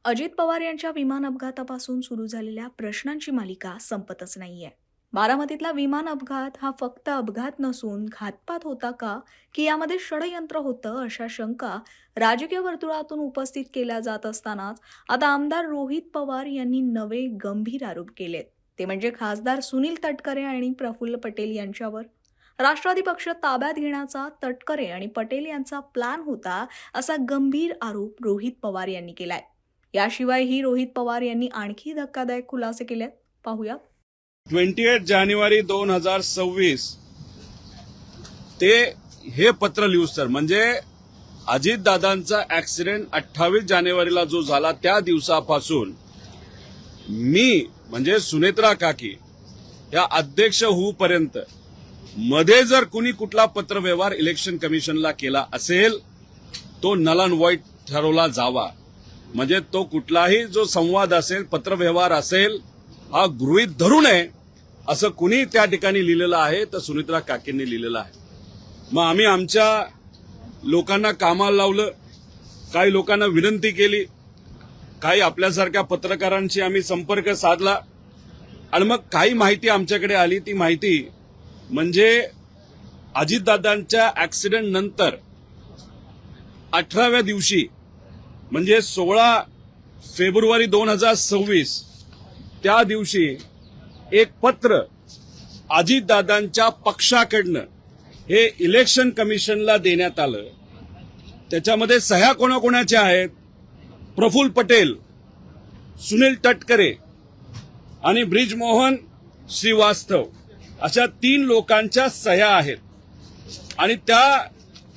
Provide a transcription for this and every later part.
अजित पवार यांच्या विमान अपघातापासून सुरू झालेल्या प्रश्नांची मालिका संपतच नाहीये. बारामतीतला विमान अपघात हा फक्त अपघात नसून घातपात होता का, की यामध्ये षडयंत्र होतं, अशा शंका राजकीय वर्तुळातून उपस्थित केल्या जात असतानाच आता आमदार रोहित पवार यांनी नवे गंभीर आरोप केलेत. ते म्हणजे खासदार सुनील तटकरे आणि प्रफुल्ल पटेल यांच्यावर. राष्ट्रवादी पक्ष ताब्यात घेण्याचा तटकरे आणि पटेल यांचा प्लॅन होता, असा गंभीर आरोप रोहित पवार यांनी केलाय. याशिवायही रोहित पवार यांनी आणखी धक्कादायक खुलासे केलेत. पाहूया. 28 जानेवारी 2026 ते हे पत्र लिहू सर, म्हणजे अजितदादांचा ऍक्सिडेंट 28 जानेवारीला जो झाला त्या दिवसापासून मी म्हणजे सुनेत्रा काकी या अध्यक्ष होऊपर्यंत मध्ये जर कुणी कुठला पत्रव्यवहार इलेक्शन कमिशनला केला असेल तो नल अँड व्हाईट ठरवला जावा. म्हणजे तो कुठलाही जो संवाद असेल, पत्रव्यवहार असेल, हा गृहीत धरू नये असं कुणी त्या ठिकाणी लिहिलेलं आहे तर सुनेत्रा काकींनी लिहिलेलं आहे. मग आम्ही आमच्या लोकांना कामाला लावलं, काही लोकांना विनंती केली, काही आपल्यासारख्या पत्रकारांशी आम्ही संपर्क साधला आणि मग काही माहिती आमच्याकडे आली. ती माहिती म्हणजे अजितदादांच्या ऍक्सिडेंट नंतर 18व्या दिवशी म्हणजे 16 फेब्रुवारी 2026 त्या दिवशी एक पत्र अजितदादांच्या पक्षाकडनं हे इलेक्शन कमिशनला देण्यात आलं. त्याच्यामध्ये सह्या कोणाकोणाच्या आहेत? प्रफुल्ल पटेल, सुनील तटकरे आणि ब्रिजमोहन श्रीवास्तव अशा 3 लोकांच्या सह्या आहेत. आणि त्या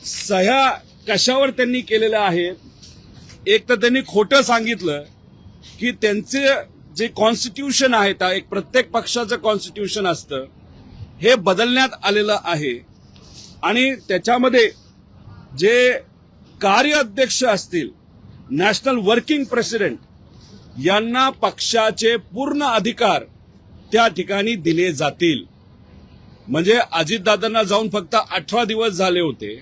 सह्या कशावर त्यांनी केलेल्या आहेत? एक तर त्यांनी खोटं सांगितलं की त्यांचे जे कॉन्स्टिट्यूशन आहे, एक प्रत्येक पक्षाचं कॉन्स्टिट्यूशन असतं, हे बदलण्यात आलेलं आहे. आणि त्याच्यामध्ये जे कार्याध्यक्ष असतील, नॅशनल वर्किंग प्रेसिडेंट, यांना पक्षाचे पूर्ण अधिकार त्या ठिकाणी दिले जातील. म्हणजे अजितदादांना जाऊन फक्त 18 दिवस झाले होते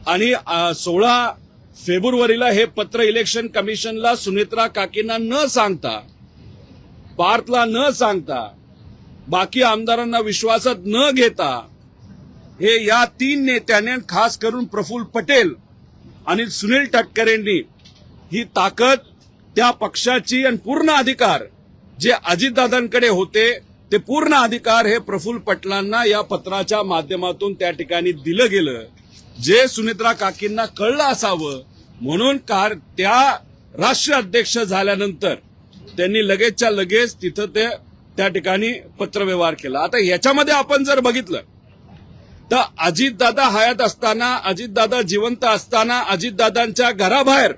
आणि 16 फेब्रुवारीला हे पत्र इलेक्शन कमिशनला सुनेत्रा काकींना न सांगता, पार्थला न सांगता, बाकी आमदारांना विश्वासात न घेता हे या 3 नेत्यांनी, खास करून प्रफुल्ल पटेल आणि सुनील तटकरेंनी ही ताकद त्या पक्षाची आणि पूर्ण अधिकार जे अजितदादांकडे होते ते पूर्ण अधिकार हे प्रफुल्ल पटेलांना या पत्राच्या माध्यमातून त्या ठिकाणी दिलं गेलं. जे सुनेत्रा काकींना कळलं असावं म्हणून त्या राष्ट्रीय अध्यक्ष झाल्यानंतर त्यांनी लगेचच्या लगेच तिथं त्या ठिकाणी पत्रव्यवहार केला. आता याच्यामध्ये आपण जर बघितलं तर अजितदादा हयात असताना, अजितदादा जिवंत असताना अजितदादांच्या घराबाहेर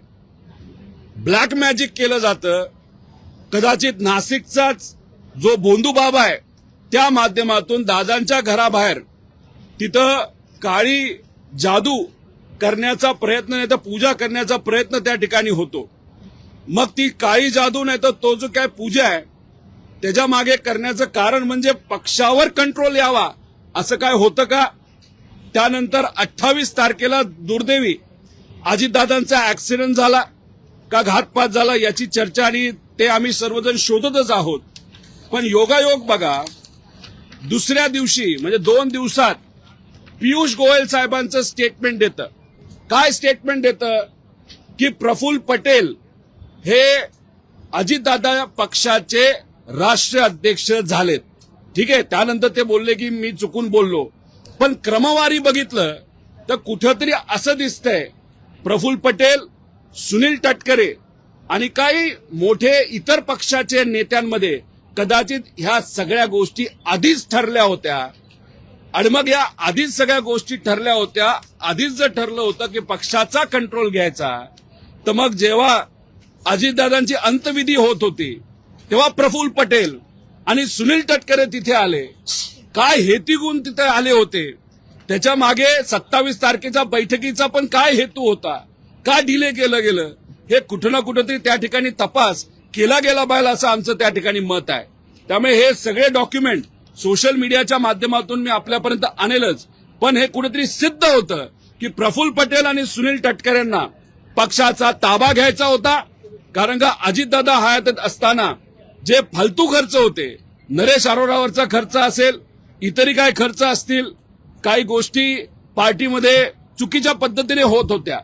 ब्लॅक मॅजिक केलं जातं. कदाचित नाशिकचाच जो भोंदू बाबा आहे त्या माध्यमातून दादांच्या घराबाहेर तिथं काळी जादू करण्याचा प्रयत्न, नाही तर पूजा करण्याचा प्रयत्न त्या ठिकाणी होतो. मग ती काळी जादू नाही तर तो जो काय पूजा आहे त्याच्या मागे करण्याचं कारण म्हणजे पक्षावर कंट्रोल यावा, असं काय होतं का? त्यानंतर 28 तारखेला दुर्दैवी अजितदादांचा ऍक्सिडेंट झाला का घातपात झाला याची चर्चा आणि ते आम्ही सर्वजण शोधतच आहोत. पण योगायोग बघा, दुसऱ्या दिवशी म्हणजे 2 दिवसात पियुष गोयल साहेबांचं स्टेटमेंट देतं. काय स्टेटमेंट देतं? की प्रफुल्ल पटेल हे अजितदादा पक्षाचे राष्ट्रीय अध्यक्ष झालेत. ठीक आहे, त्यानंतर ते बोलले की मी चुकून बोललो. पण क्रमवारी बघितलं तर कुठेतरी असं दिसतंय प्रफुल्ल पटेल, सुनील तटकरे आणि काही मोठे इतर पक्षाचे नेत्यांमध्ये कदाचित ह्या सगळ्या गोष्टी आधीच ठरल्या होत्या. आणि मग या आधीच सगळ्या गोष्टी ठरल्या होत्या, आधीच जर ठरलं होतं की पक्षाचा कंट्रोल घ्यायचा, तर मग जेव्हा अजितदादांची अंतविधी होत होती तेव्हा प्रफुल्ल पटेल आणि सुनील तटकरे तिथे आले. काय हेतू गुण तिथे आले होते? त्याच्या मागे 27 तारखेच्या बैठकीचा पण काय हेतू होता? का डिले केलं गेलं? हे कुठं ना कुठंतरी त्या ठिकाणी तपास केला गेला पाहिजे असं आमचं त्या ठिकाणी मत आहे. त्यामुळे हे सगळे डॉक्युमेंट सोशल मीडियाच्या माध्यमातून मी आपल्यापर्यंत आणेलच. पण हे कुठेतरी सिद्ध होतं की प्रफुल्ल पटेल आणि सुनील तटकरेंना पक्षाचा ताबा घ्यायचा होता कारण का अजितदादा हयातीत असताना जे फालतू खर्च होते, नरेश अरोरावरचा खर्च असेल, इतरही काही खर्च असतील, काही गोष्टी पार्टीमध्ये चुकीच्या पद्धतीने होत होत्या,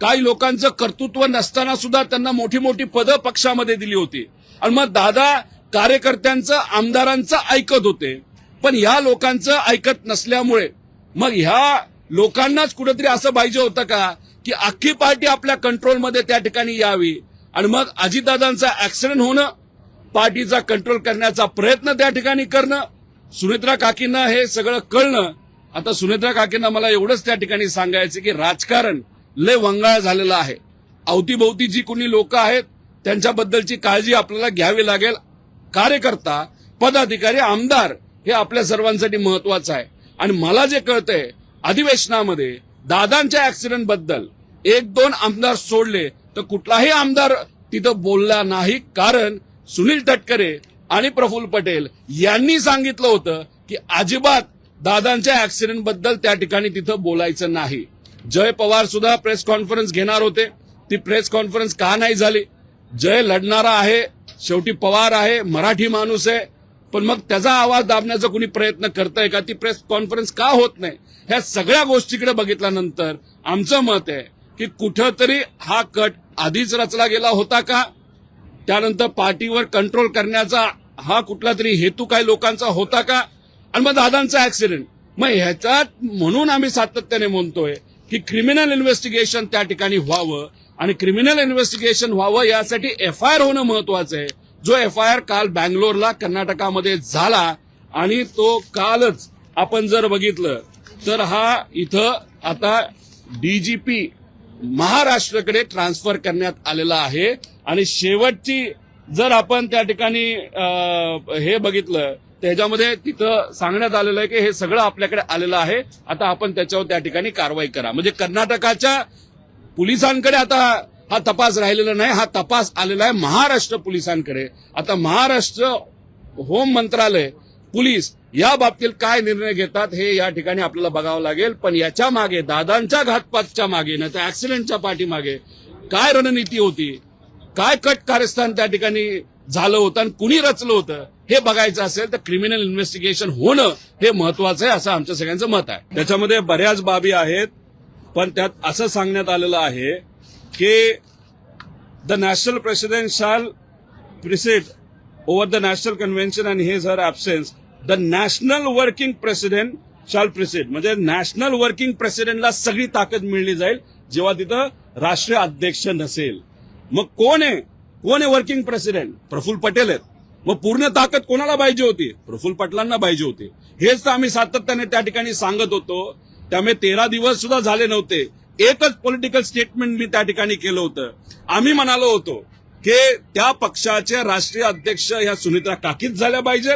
काही लोकांचं कर्तृत्व नसताना सुद्धा त्यांना मोठी मोठी पदं पक्षामध्ये दिली होती आणि मग दादा कार्यकर्त्यांचं आमदारांचं ऐकत होते. पण ह्या लोकांचं ऐकत नसल्यामुळे मग ह्या लोकांनाच कुठेतरी असं पाहिजे होतं का की अख्खी पार्टी आपल्या कंट्रोलमध्ये त्या ठिकाणी यावी आणि मग अजितदादांचा ऍक्सिडेंट होणं, पार्टीचा कंट्रोल करण्याचा प्रयत्न त्या ठिकाणी करणं, सुनेत्रा काकींना हे सगळं कळणं. आता सुनेत्रा काकींना मला एवढंच त्या ठिकाणी सांगायचं की राजकारण लय वंगाळ झालेलं आहे. अवतीभोवती जी कोणी लोक आहेत त्यांच्याबद्दलची काळजी आपल्याला घ्यावी लागेल. कार्यकर्ता, पदाधिकारी, आमदार हे आपल्या सर्वांसाठी महत्वाचं आहे. आणि मला जे कळतंय अधिवेशनामध्ये दादांच्या ऍक्सिडेंट बद्दल 1-2 आमदार सोडले तर कुठलाही आमदार तिथं बोलला नाही. कारण सुनील तटकरे आणि प्रफुल्ल पटेल यांनी सांगितलं होतं की अजिबात दादांच्या ऍक्सिडेंट बद्दल त्या ठिकाणी तिथं बोलायचं नाही. जय पवार सुद्धा प्रेस कॉन्फरन्स घेणार होते, ती प्रेस कॉन्फरन्स का नाही झाली? जय लढणारा आहे, शेवटी पवार आहे, मराठी माणूस आहे, पण मग त्याचा आवाज दाबण्याचा कुणी प्रयत्न करतंय का? ती प्रेस कॉन्फरन्स का होत नाही? ह्या सगळ्या गोष्टीकडे बघितल्यानंतर आमचं मत आहे की कुठंतरी हा कट आधीच रचला गेला होता का? त्यानंतर पार्टीवर कंट्रोल करण्याचा हा कुठला तरी हेतू काही लोकांचा होता का? आणि मग दादांचा ऍक्सिडेंट, मग ह्याच्यात म्हणून आम्ही सातत्याने म्हणतोय की क्रिमिनल इन्व्हेस्टिगेशन त्या ठिकाणी व्हावं आणि क्रिमिनल इन्व्हेस्टिगेशन व्हावं यासाठी एफआयआर होणं महत्वाचं आहे. जो एफआयआर काल बँगलोरला कर्नाटकामध्ये झाला आणि तो कालच आपण जर बघितलं तर हा इथं आता डीजीपी महाराष्ट्राकडे ट्रान्सफर करण्यात आलेला आहे. आणि शेवटची जर आपण त्या ठिकाणी हे बघितलं त्याच्यामध्ये तिथं सांगण्यात आलेलं आहे की हे सगळं आपल्याकडे आलेलं आहे, आता आपण त्याच्यावर त्या ठिकाणी कारवाई करा. म्हणजे कर्नाटकाच्या पोलिसांकडे आता हा तपास राहिलेला नाही, हा तपास आलेला आहे महाराष्ट्र पोलिसांकडे. आता महाराष्ट्र होम मंत्रालय, पोलीस या बाबतीत काय निर्णय घेतात हे या ठिकाणी आपल्याला बघावं लागेल. पण याच्या मागे, दादांच्या घातपातच्या मागे, नाही तर ऍक्सिडेंटच्या पाठीमागे काय रणनीती होती, काय कट कारस्थान त्या ठिकाणी झालं होतं आणि कुणी रचलं होतं हे बघायचं असेल तर क्रिमिनल इन्व्हेस्टिगेशन होणं हे महत्वाचं आहे असं आमच्या सगळ्यांचं मत आहे. त्याच्यामध्ये बऱ्याच बाबी आहेत, पण त्यात असं सांगण्यात आलेलं आहे की the national president shall preside over the national convention and his her absence the national working president shall preside. म्हणजे नॅशनल वर्किंग प्रेसिडेंटला सगळी ताकद मिळली जाईल जेव्हा तिथं राष्ट्रीय अध्यक्ष नसेल. मग कोण आहे वर्किंग प्रेसिडेंट? प्रफुल्ल पटेल आहेत. मग पूर्ण ताकद कोणाला पाहिजे होती? प्रफुल्ल पटेलांना पाहिजे होती. हेच तर आम्ही सातत्याने त्या ठिकाणी सांगत होतो. त्यामुळे 13 दिवस सुद्धा झाले नव्हते, एकच पॉलिटिकल स्टेटमेंट मी त्या ठिकाणी केलं होतं. आम्ही म्हणालो होतो की त्या पक्षाचे राष्ट्रीय अध्यक्ष ह्या सुनेत्रा काकीच झाल्या पाहिजे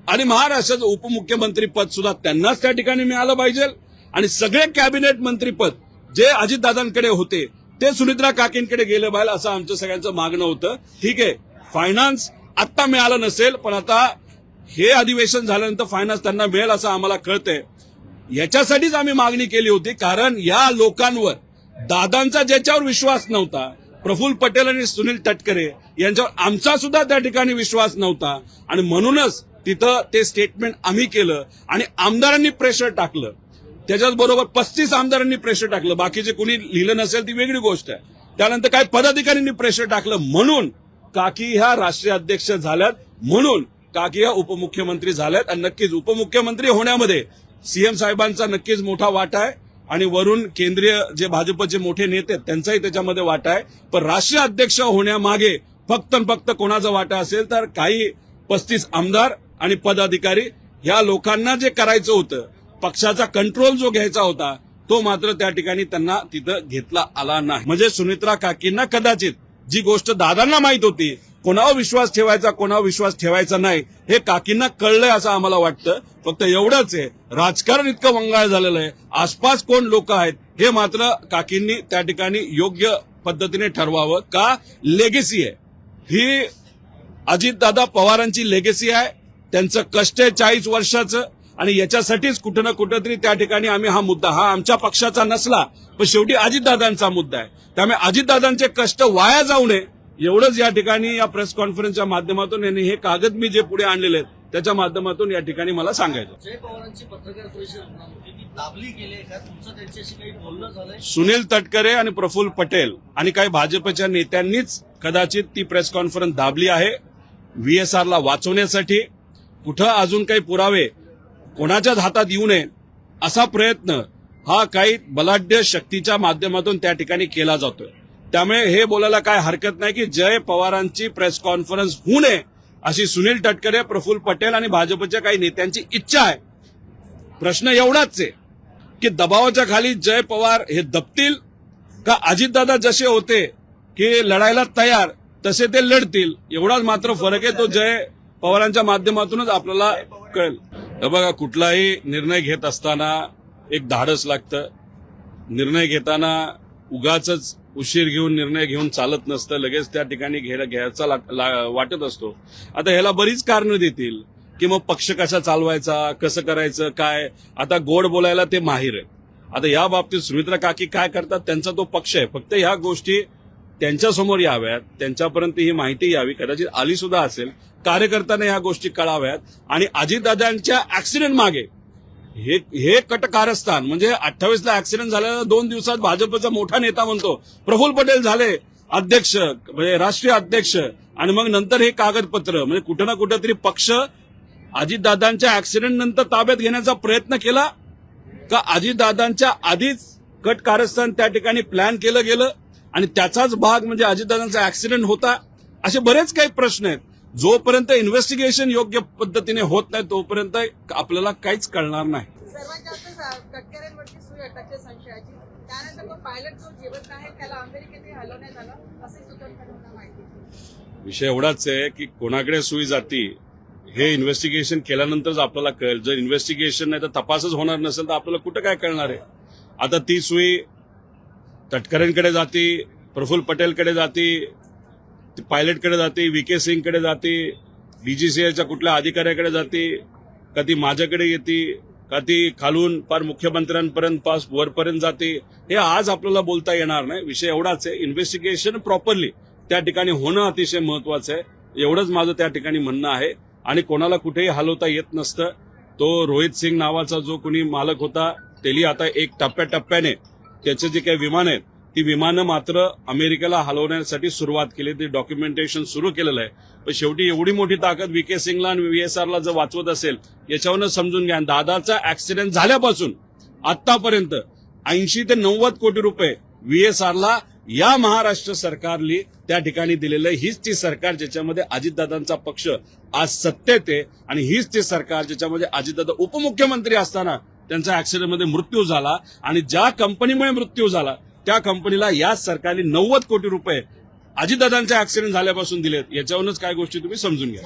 आणि महाराष्ट्राचं उपमुख्यमंत्री पद सुद्धा त्यांनाच त्या ठिकाणी मिळालं पाहिजे आणि सगळे कॅबिनेट मंत्रीपद जे अजितदादांकडे होते ते सुनेत्रा काकींकडे गेले पाहिजे असं आमचं सगळ्यांचं मागणं होतं. ठीक आहे, फायनान्स आत्ता मिळालं नसेल, पण आता हे अधिवेशन झाल्यानंतर फायनान्स त्यांना मिळेल असं आम्हाला कळतंय. याच्यासाठीच आम्ही मागणी केली होती, कारण या लोकांवर दादांचा ज्याच्यावर विश्वास नव्हता, प्रफुल्ल पटेल आणि सुनील तटकरे यांच्यावर आमचा सुद्धा त्या ठिकाणी विश्वास नव्हता आणि म्हणूनच तिथं ते स्टेटमेंट आम्ही केलं आणि आमदारांनी प्रेशर टाकलं. त्याच्याच बरोबर 35 आमदारांनी प्रेशर टाकलं, बाकीचे कोणी लिहिलं नसेल ती वेगळी गोष्ट आहे. त्यानंतर काही पदाधिकाऱ्यांनी प्रेशर टाकलं, म्हणून काकी ह्या राष्ट्रीय अध्यक्ष झाल्यात, म्हणून काकी ह्या उपमुख्यमंत्री झाल्यात. आणि नक्कीच उपमुख्यमंत्री होण्यामध्ये सीएम साहेबांचा नक्कीच मोठा वाटा आहे आणि वरून केंद्रीय जे भाजपचे मोठे नेते आहेत त्यांचाही त्याच्यामध्ये वाटा आहे. पण राष्ट्रीय अध्यक्ष होण्यामागे फक्त कोणाचा वाटा असेल तर काही 35 आमदार आणि पदाधिकारी ह्या लोकांना जे करायचं होतं, पक्षाचा कंट्रोल जो घ्यायचा होता तो मात्र त्या ठिकाणी त्यांना तिथं घेतला आला नाही. म्हणजे सुनेत्रा काकींना कदाचित जी गोष्ट दादांना माहित होती, कोणावर विश्वास ठेवायचा कोणावर विश्वास ठेवायचा नाही, हे काकींना कळलंय असं आम्हाला वाटतं. फक्त एवढंच आहे, राजकारण इतकं वंगाळ झालेलं आहे, आसपास कोण लोक आहेत हे मात्र काकींनी त्या ठिकाणी योग्य पद्धतीने ठरवावं. का? लेगेसी आहे ही, अजितदादा पवारांची लेगेसी आहे, त्यांचं कष्ट आहे 40 वर्षाचं आणि याच्यासाठीच कुठं ना कुठं तरी त्या ठिकाणी आम्ही हा मुद्दा, हा आमच्या पक्षाचा नसला पण शेवटी अजितदादांचा मुद्दा आहे, त्यामुळे अजितदादांचे कष्ट वाया जाऊ नये एवढंच या ठिकाणी या प्रेस कॉन्फरन्सच्या माध्यमातून यांनी हे कागद मी जे पुढे आणलेले आहेत त्याच्या माध्यमातून या ठिकाणी मला सांगायचं. जय पवारांची पत्रकार परिषद होणार होती ती दाबली गेली आहे का? तुमचं त्यांच्याशी काही बोलणं झालंय? सुनील तटकरे आणि प्रफुल्ल पटेल आणि काही भाजपच्या नेत्यांनीच कदाचित ती प्रेस कॉन्फरन्स दाबली आहे व्हीएसआरला वाचवण्यासाठी. कुठं अजून काही पुरावे कोणाच्याच हातात येऊ नये असा प्रयत्न हा काही बलाढ्य शक्तीच्या माध्यमातून त्या ठिकाणी केला जातोय. त्यामुळे हे बोलायला काय हरकत नाही की जय पवारांची प्रेस कॉन्फरन्स होऊ नये अशी सुनील तटकरे, प्रफुल्ल पटेल आणि भाजपच्या काही नेत्यांची इच्छा आहे. प्रश्न एवढाच आहे की दबावाच्या खाली जय पवार हे दबतील का अजितदादा जसे होते की लढायला तयार तसे ते लढतील. एवढाच मात्र फरक आहे, तो जय पवारांच्या माध्यमातूनच आपल्याला कळेल. हे बघा, कुठलाही निर्णय घेत असताना एक धाडस लागतं. निर्णय घेताना उगाच उशीर घेऊन निर्णय घेऊन चालत नसतं, लगेच त्या ठिकाणी घ्यायचा वाटत असतो. आता ह्याला बरीच कारणं देतील की मग पक्ष कसा चालवायचा, कसं करायचं, काय. आता गोड बोलायला ते माहीर आहे. आता या बाबतीत सुमित्रा काकी काय करतात, त्यांचा तो पक्ष आहे. फक्त ह्या गोष्टी त्यांच्यासमोर याव्यात, त्यांच्यापर्यंत ही माहिती यावी, कदाचित आली सुद्धा असेल, कार्यकर्त्यांना ह्या गोष्टी कळाव्यात. आणि अजितदादांच्या ऍक्सिडेंट मागे हे कटकारस्थान म्हणजे 28ला ऍक्सिडेंट झालेला 2 दिवसात भाजपचा मोठा नेता म्हणतो प्रफुल्ल पटेल झाले अध्यक्ष, म्हणजे राष्ट्रीय अध्यक्ष, आणि मग नंतर हे कागदपत्र, म्हणजे कुठं ना कुठं तरी पक्ष अजितदादांच्या ऍक्सिडेंट नंतर ताब्यात घेण्याचा प्रयत्न केला का अजितदादांच्या आधीच कट कारस्थान त्या ठिकाणी प्लॅन केलं गेलं आणि त्याचाच भाग म्हणजे अजितदादांचा ऍक्सिडेंट होता. असे बरेच काही प्रश्न आहेत. जोपर्यंत इन्व्हेस्टिगेशन योग्य पद्धतीने होत नाही तोपर्यंत आपल्याला काहीच कळणार नाही. सर्वात जास्त तटकरेंवरती सुई अटकली संशयाची. त्यानंतर तो पायलट जो जिवंत आहे त्याला अमेरिकेत हलवण्यात आलं असे सूत्रांकडून माहिती. विषय एवढाच आहे की कोणाकडे सुई जाती हे इन्व्हेस्टिगेशन केल्यानंतरच आपल्याला कळेल. जर इन्व्हेस्टिगेशन नाही तर तपासच होणार नसेल तर आपल्याला कुठं काय कळणार आहे. आता ती सुई तटकरेंकडे जाती, प्रफुल्ल पटेलकडे जाती, पायलटकडे जाते, व्हीके सिंगकडे जाते, डीजीसीएच्या कुठल्या अधिकाऱ्याकडे जाते, कधी माझ्याकडे येते, कधी खालून फार मुख्यमंत्र्यांपर्यंत पास वरपर्यंत जाते. हे आज आपल्याला बोलता येणार नाही. विषय एवढाच आहे, इन्व्हेस्टिगेशन प्रॉपरली त्या ठिकाणी होणं अतिशय महत्वाचं आहे. एवढंच माझं त्या ठिकाणी म्हणणं आहे. आणि कोणाला कुठेही हलवता येत नसतं. तो रोहित सिंग नावाचा जो कोणी मालक होता त्याला आता एक टप्प्याटप्प्याने त्याचे जे काही विमान आहेत ती विमानं मात्र अमेरिकेला हलवण्यासाठी सुरुवात केली. ते डॉक्युमेंटेशन सुरू केलेलं आहे. पण शेवटी एवढी मोठी ताकद व्हीके सिंगला आणि व्हीएसआरला जर वाचवत असेल याच्यावरनं समजून घ्या. दादाचा ऍक्सिडेंट झाल्यापासून आतापर्यंत 80 ते 90 कोटी रुपये व्हीएसआरला या महाराष्ट्र सरकारने त्या ठिकाणी दिलेलं. हीच ती सरकार ज्याच्यामध्ये अजितदादांचा पक्ष आज सत्तेत आहे आणि हीच ती सरकार ज्याच्यामध्ये अजितदादा उपमुख्यमंत्री असताना त्यांचा ऍक्सिडेंटमध्ये मृत्यू झाला आणि ज्या कंपनीमुळे मृत्यू झाला त्या कंपनीला याच सरकारने 90 कोटी रुपये अजितदादांचा ऍक्सिडेंट झाल्यापासून दिलेत. याच्यावरूनच काय गोष्टी तुम्ही समजून घ्या.